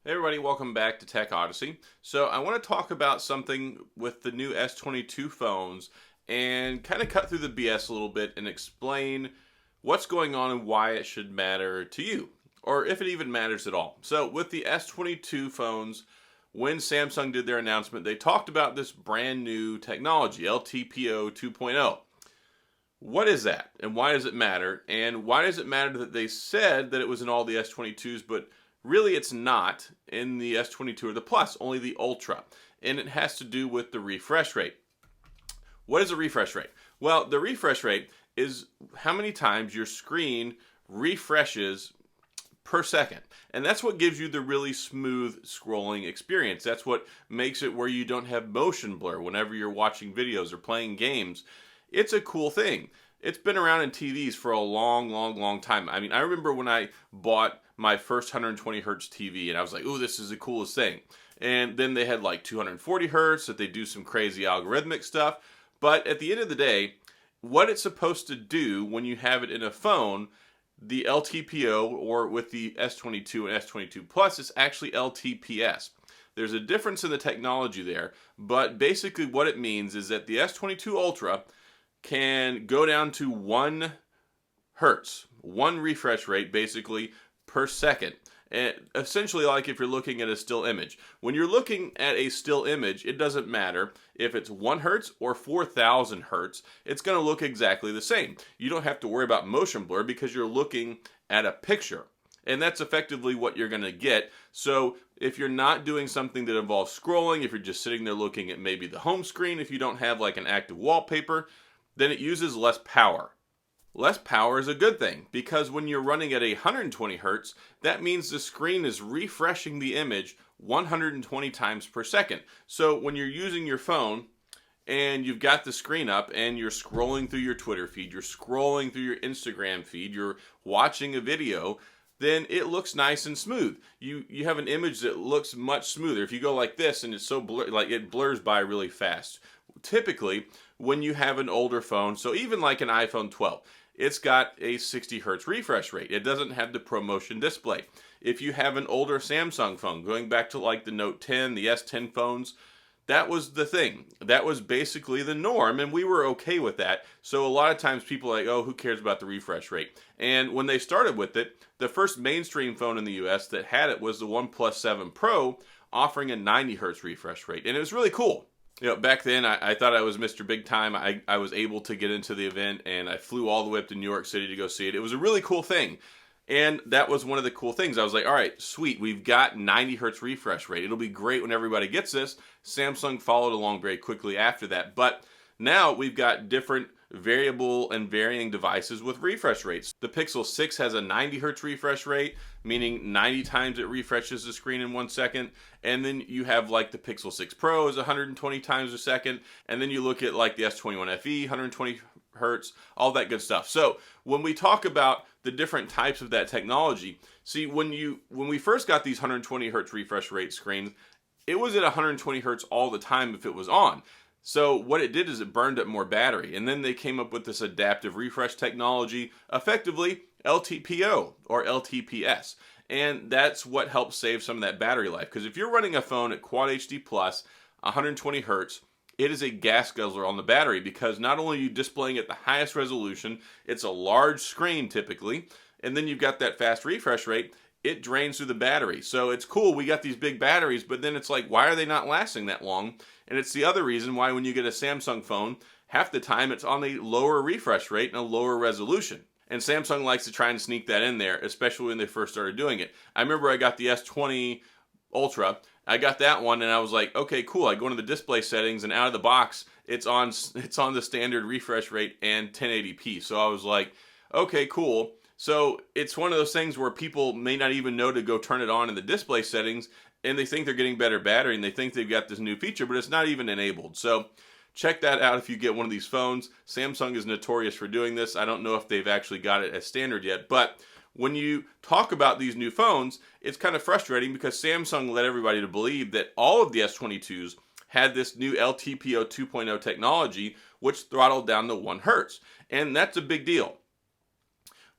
Hey everybody, welcome back to Tech Odyssey. So I want to talk about something with the new S22 phones and kind of cut through the BS a little bit and explain what's going on and why it should matter to you, or if it even matters at all. So with the S22 phones, when Samsung did their announcement, they talked about this brand new technology, LTPO 2.0. What is that, and why does it matter? And why does it matter that they said that it was in all the S22s, but really it's not in the S22 or the Plus, only the Ultra? And it has to do with the refresh rate. What is a refresh rate? Well, the refresh rate is how many times your screen refreshes per second. And that's what gives you the really smooth scrolling experience. That's what makes it where you don't have motion blur whenever you're watching videos or playing games. It's a cool thing. It's been around in TVs for a long time. I mean, I remember when I bought my first 120 hertz TV and I was like, ooh, this is the coolest thing. And then they had like 240 hertz that they do some crazy algorithmic stuff. But at the end of the day, what it's supposed to do when you have it in a phone, the LTPO, or with the S22 and S22 Plus, is actually LTPS. There's a difference in the technology there, but basically what it means is that the S22 Ultra can go down to 1 hertz, one refresh rate basically per second. And essentially, like if you're looking at a still image. When you're looking at a still image, it doesn't matter if it's 1 hertz or 4,000 hertz, it's going to look exactly the same. You don't have to worry about motion blur because you're looking at a picture. And that's effectively what you're going to get. So if you're not doing something that involves scrolling, if you're just sitting there looking at maybe the home screen, if you don't have like an active wallpaper, then it uses less power. Less power is a good thing because when you're running at 120 hertz, that means the screen is refreshing the image 120 times per second. So when you're using your phone and you've got the screen up and you're scrolling through your Twitter feed, you're scrolling through your Instagram feed, you're watching a video, then it looks nice and smooth. You have an image that looks much smoother. If you go like this and it's so like it blurs by really fast. Typically, when you have an older phone, so even like an iPhone 12, it's got a 60 hertz refresh rate. It doesn't have the ProMotion display. If you have an older Samsung phone, going back to like the Note 10, the S10 phones, that was the thing. That was basically the norm, and we were okay with that. So a lot of times people are like, oh, who cares about the refresh rate? And when they started with it, the first mainstream phone in the US that had it was the OnePlus 7 Pro, offering a 90 hertz refresh rate. And it was really cool. You know, back then I thought I was Mr. Big Time. I was able to get into the event and I flew all the way up to New York City to go see it. It was a really cool thing. And that was one of the cool things. I was like, all right, sweet. We've got 90 hertz refresh rate. It'll be great when everybody gets this. Samsung followed along very quickly after that. But now we've got different variable and varying devices with refresh rates. The Pixel 6 has a 90 hertz refresh rate, meaning 90 times it refreshes the screen in 1 second. And then you have like the Pixel 6 Pro is 120 times a second. And then you look at like the S21 FE, 120 hertz, all that good stuff. So when we talk about the different types of that technology, see, when we first got these 120 hertz refresh rate screens, it was at 120 hertz all the time if it was on. So what it did is it burned up more battery. And then they came up with this adaptive refresh technology, effectively LTPO or LTPS. And that's what helps save some of that battery life. Because if you're running a phone at Quad HD Plus, 120 hertz, it is a gas guzzler on the battery because not only are you displaying at the highest resolution, it's a large screen typically, and then you've got that fast refresh rate, it drains through the battery. So it's cool, we got these big batteries, but then it's like, why are they not lasting that long? And it's the other reason why when you get a Samsung phone, half the time it's on a lower refresh rate and a lower resolution. And Samsung likes to try and sneak that in there, especially when they first started doing it. I remember I got the S20 Ultra. I got that one and I was like, okay, cool. I go into the display settings and out of the box, it's on the standard refresh rate and 1080p. So I was like, okay, cool. So it's one of those things where people may not even know to go turn it on in the display settings and they think they're getting better battery and they think they've got this new feature, but it's not even enabled. So check that out if you get one of these phones. Samsung is notorious for doing this. I don't know if they've actually got it as standard yet, but when you talk about these new phones, it's kind of frustrating because Samsung led everybody to believe that all of the S22s had this new LTPO 2.0 technology, which throttled down to 1 hertz. And that's a big deal.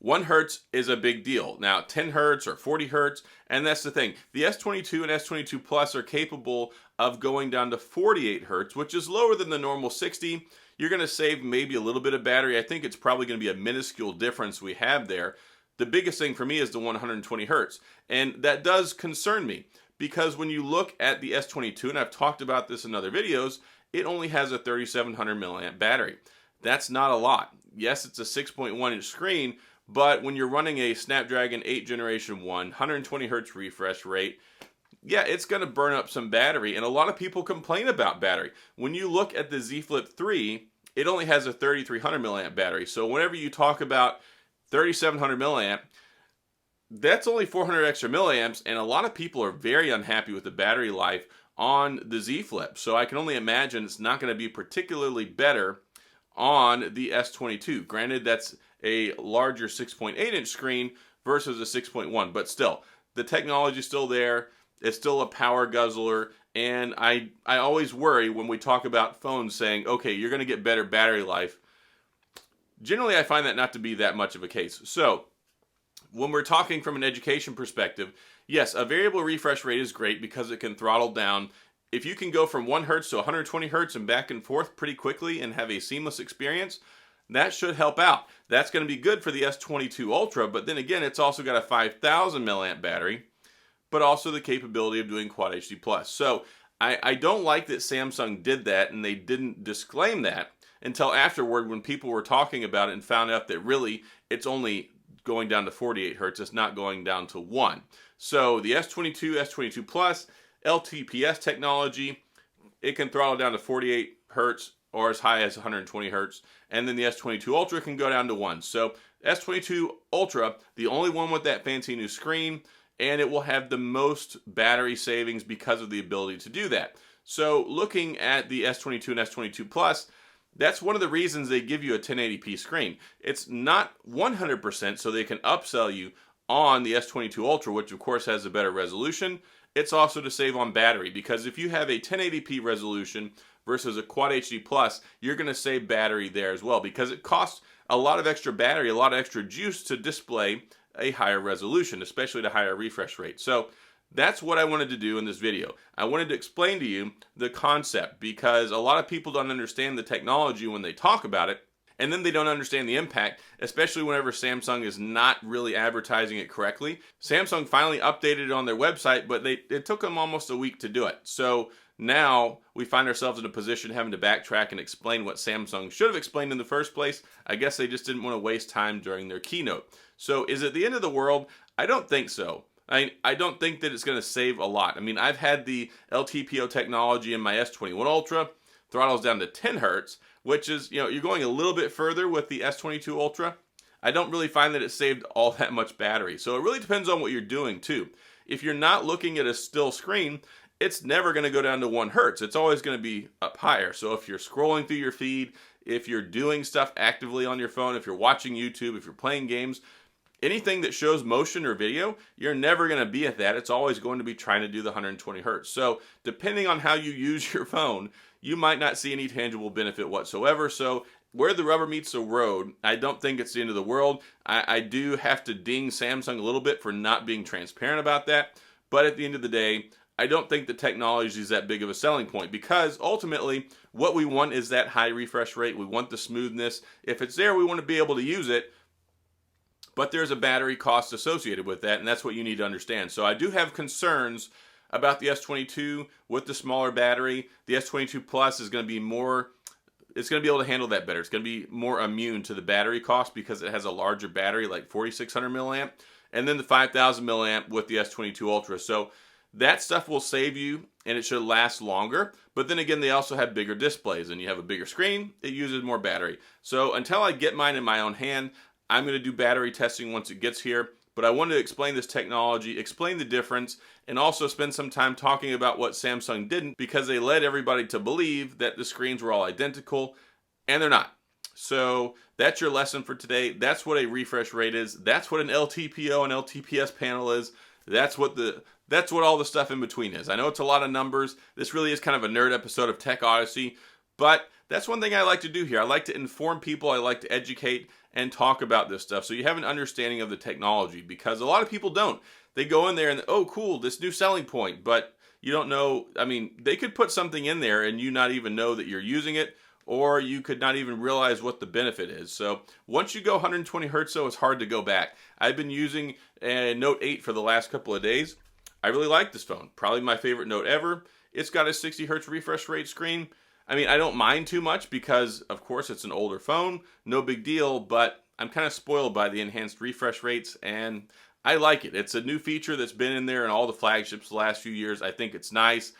1 Hertz is a big deal. Now, 10 Hertz or 40 Hertz, and that's the thing. The S22 and S22 Plus are capable of going down to 48 Hertz, which is lower than the normal 60. You're going to save maybe a little bit of battery. I think it's probably going to be a minuscule difference we have there. The biggest thing for me is the 120 Hertz, and that does concern me because when you look at the S22, and I've talked about this in other videos, it only has a 3700 milliamp battery. That's not a lot. Yes, it's a 6.1 inch screen, but when you're running a Snapdragon 8 Generation 1, 120 Hertz refresh rate, yeah, it's going to burn up some battery, and a lot of people complain about battery. When you look at the Z Flip 3, it only has a 3300 milliamp battery. So whenever you talk about 3700 milliamp, that's only 400 extra milliamps, and a lot of people are very unhappy with the battery life on the Z Flip. So I can only imagine it's not going to be particularly better on the S22. Granted, that's a larger 6.8 inch screen versus a 6.1, but still, the technology is still there. It's still a power guzzler, and I always worry when we talk about phones saying, okay, you're going to get better battery life. Generally, I find that not to be that much of a case. So, when we're talking from an education perspective, yes, a variable refresh rate is great because it can throttle down. If you can go from 1 Hertz to 120 Hertz and back and forth pretty quickly and have a seamless experience, that should help out. That's going to be good for the S22 Ultra, but then again, it's also got a 5000 milliamp battery, but also the capability of doing Quad HD+. So I don't like that Samsung did that and they didn't disclaim that until afterward when people were talking about it and found out that really it's only going down to 48 Hertz, it's not going down to 1. So the S22, S22 Plus, LTPS technology, it can throttle down to 48 Hertz or as high as 120 Hertz, and then the S22 Ultra can go down to 1. So S22 Ultra, the only one with that fancy new screen, and it will have the most battery savings because of the ability to do that. So looking at the S22 and S22 Plus, that's one of the reasons they give you a 1080p screen. It's not 100% so they can upsell you on the S22 Ultra, which of course has a better resolution. It's also to save on battery, because if you have a 1080p resolution versus a Quad HD Plus, you're going to save battery there as well, because it costs a lot of extra battery, a lot of extra juice to display a higher resolution, especially at a higher refresh rate. So that's what I wanted to do in this video. I wanted to explain to you the concept, because a lot of people don't understand the technology when they talk about it, and then they don't understand the impact, especially whenever Samsung is not really advertising it correctly. Samsung finally updated it on their website, but it took them almost a week to do it. So now we find ourselves in a position having to backtrack and explain what Samsung should have explained in the first place. I guess they just didn't want to waste time during their keynote. So is it the end of the world? I don't think so. I don't think that it's going to save a lot. I mean, I've had the LTPO technology in my S21 Ultra. Throttle's down to 10 Hertz, which is, you're going a little bit further with the S22 Ultra. I don't really find that it saved all that much battery. So it really depends on what you're doing too. If you're not looking at a still screen, it's never going to go down to 1 Hertz. It's always going to be up higher. So if you're scrolling through your feed, if you're doing stuff actively on your phone, if you're watching YouTube, if you're playing games, anything that shows motion or video, you're never going to be at that. It's always going to be trying to do the 120 Hertz. So depending on how you use your phone, you might not see any tangible benefit whatsoever. So where the rubber meets the road, I don't think it's the end of the world. I do have to ding Samsung a little bit for not being transparent about that. But at the end of the day, I don't think the technology is that big of a selling point, because ultimately what we want is that high refresh rate. We want the smoothness. If it's there, we want to be able to use it. But there's a battery cost associated with that, and that's what you need to understand. So I do have concerns about the S22 with the smaller battery. The S22 Plus is going to be more, it's going to be able to handle that better. It's going to be more immune to the battery cost because it has a larger battery, like 4600 milliamp, and then the 5000 milliamp with the S22 Ultra. So that stuff will save you, and it should last longer. But then again, they also have bigger displays, and you have a bigger screen, it uses more battery. So until I get mine in my own hand, I'm going to do battery testing once it gets here. But I wanted to explain this technology, explain the difference, and also spend some time talking about what Samsung didn't, because they led everybody to believe that the screens were all identical, and they're not. So that's your lesson for today. That's what a refresh rate is. That's what an LTPO and LTPS panel is. That's what all the stuff in between is. I know it's a lot of numbers. This really is kind of a nerd episode of Tech Odyssey, but that's one thing I like to do here. I like to inform people. I like to educate, and talk about this stuff so you have an understanding of the technology, because a lot of people don't. They go in there and, oh, cool, this new selling point, but you don't know. I mean, they could put something in there and you not even know that you're using it, or you could not even realize what the benefit is. So once you go 120 hertz, though, it's hard to go back. I've been using a Note 8 for the last couple of days. I really like this phone. Probably my favorite Note ever. It's got a 60 hertz refresh rate screen. I mean, I don't mind too much because, of course, it's an older phone. No big deal, but I'm kind of spoiled by the enhanced refresh rates, and I like it. It's a new feature that's been in there in all the flagships the last few years. I think it's nice.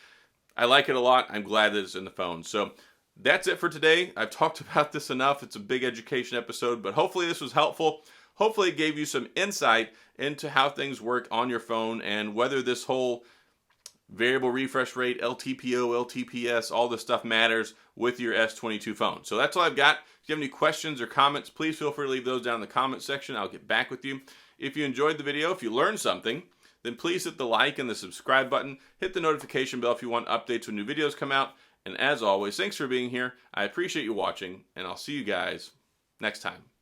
I like it a lot. I'm glad that it's in the phone. So that's it for today. I've talked about this enough. It's a big education episode, but hopefully this was helpful. Hopefully it gave you some insight into how things work on your phone and whether this whole variable refresh rate, LTPO, LTPS, all this stuff matters with your S22 phone. So that's all I've got. If you have any questions or comments, please feel free to leave those down in the comment section. I'll get back with you. If you enjoyed the video, if you learned something, then please hit the like and the subscribe button. Hit the notification bell if you want updates when new videos come out. And as always, thanks for being here. I appreciate you watching, and I'll see you guys next time.